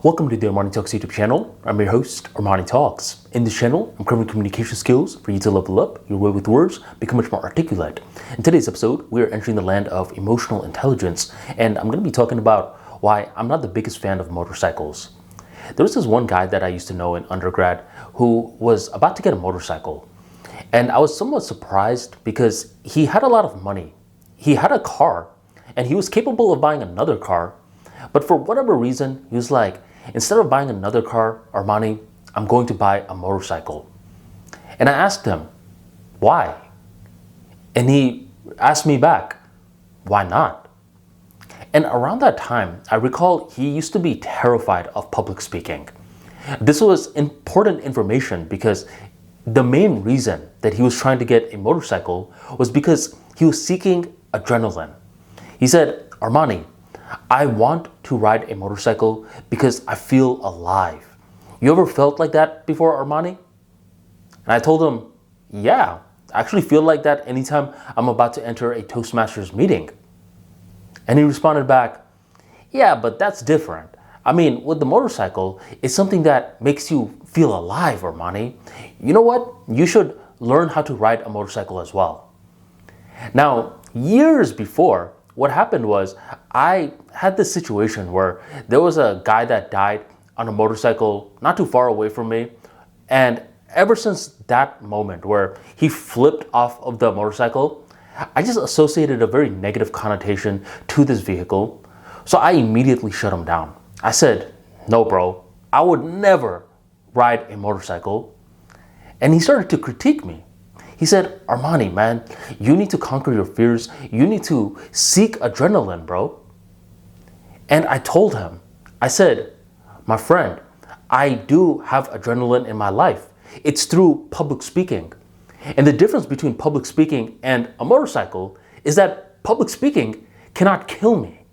Welcome to the ArmaniTalks YouTube channel. I'm your host, ArmaniTalks. In this channel, I'm covering communication skills for you to level up your way with words, become much more articulate. In today's episode, we are entering the land of emotional intelligence, and I'm going to be talking about why I'm not the biggest fan of motorcycles. There was this one guy that I used to know in undergrad who was about to get a motorcycle, and I was somewhat surprised because he had a lot of money. He had a car, and he was capable of buying another car, but for whatever reason, he was like, instead of buying another car, Armani, I'm going to buy a motorcycle. And I asked him, why? And he asked me back, why not? And around that time, I recall he used to be terrified of public speaking. This was important information because the main reason that he was trying to get a motorcycle was because he was seeking adrenaline. He said, Armani, I want to ride a motorcycle because I feel alive. You ever felt like that before, Armani? And I told him, yeah, I actually feel like that anytime I'm about to enter a Toastmasters meeting. And he responded back, yeah, but that's different. I mean, with the motorcycle, it's something that makes you feel alive, Armani. You know what? You should learn how to ride a motorcycle as well. Now, years before, what happened was I had this situation where there was a guy that died on a motorcycle not too far away from me. And ever since that moment where he flipped off of the motorcycle, I just associated a very negative connotation to this vehicle. So I immediately shut him down. I said, no, bro, I would never ride a motorcycle. And he started to critique me. He said, Armani, man, you need to conquer your fears. You need to seek adrenaline, bro. And I told him, I said, my friend, I do have adrenaline in my life. It's through public speaking. And the difference between public speaking and a motorcycle is that public speaking cannot kill me.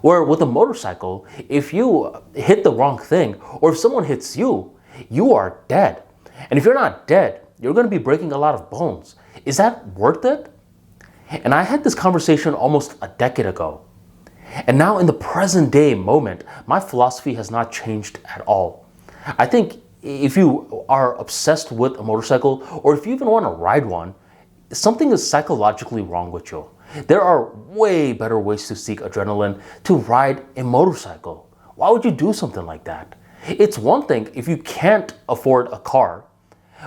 Where with a motorcycle, if you hit the wrong thing or if someone hits you, you are dead. And if you're not dead, you're going to be breaking a lot of bones. Is that worth it? And I had this conversation almost a decade ago. And now in the present day moment, my philosophy has not changed at all. I think if you are obsessed with a motorcycle or if you even want to ride one, something is psychologically wrong with you. There are way better ways to seek adrenaline to ride a motorcycle. Why would you do something like that? It's one thing if you can't afford a car.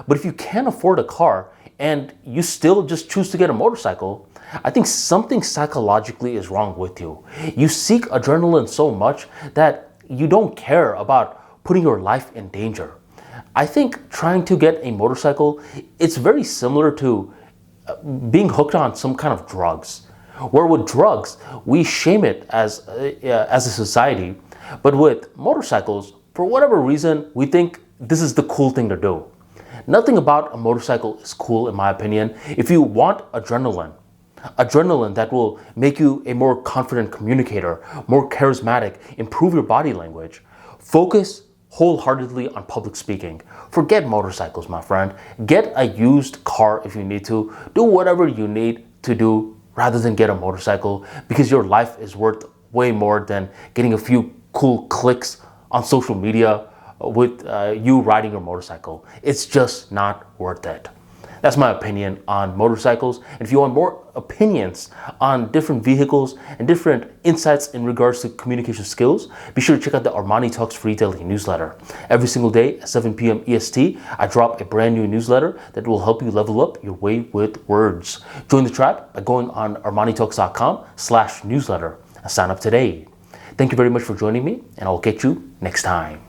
But if you can't afford a car and you still just choose to get a motorcycle, I think something psychologically is wrong with you. You seek adrenaline so much that you don't care about putting your life in danger. I think trying to get a motorcycle, it's very similar to being hooked on some kind of drugs. Where with drugs, we shame it as a society. But with motorcycles, for whatever reason, we think this is the cool thing to do. Nothing about a motorcycle is cool in my opinion. If you want adrenaline that will make you a more confident communicator, more charismatic, improve your body language, focus wholeheartedly on public speaking. Forget motorcycles, my friend. Get a used car if you need to. Do whatever you need to do rather than get a motorcycle because your life is worth way more than getting a few cool clicks on social media with you riding your motorcycle. It's just not worth it. That's my opinion on motorcycles. And if you want more opinions on different vehicles and different insights in regards to communication skills, be sure to check out the ArmaniTalks free daily newsletter. Every single day at 7 p.m. EST, I drop a brand new newsletter that will help you level up your way with words. Join the tribe by going on ArmaniTalks.com/newsletter and sign up today. Thank you very much for joining me, and I'll catch you next time.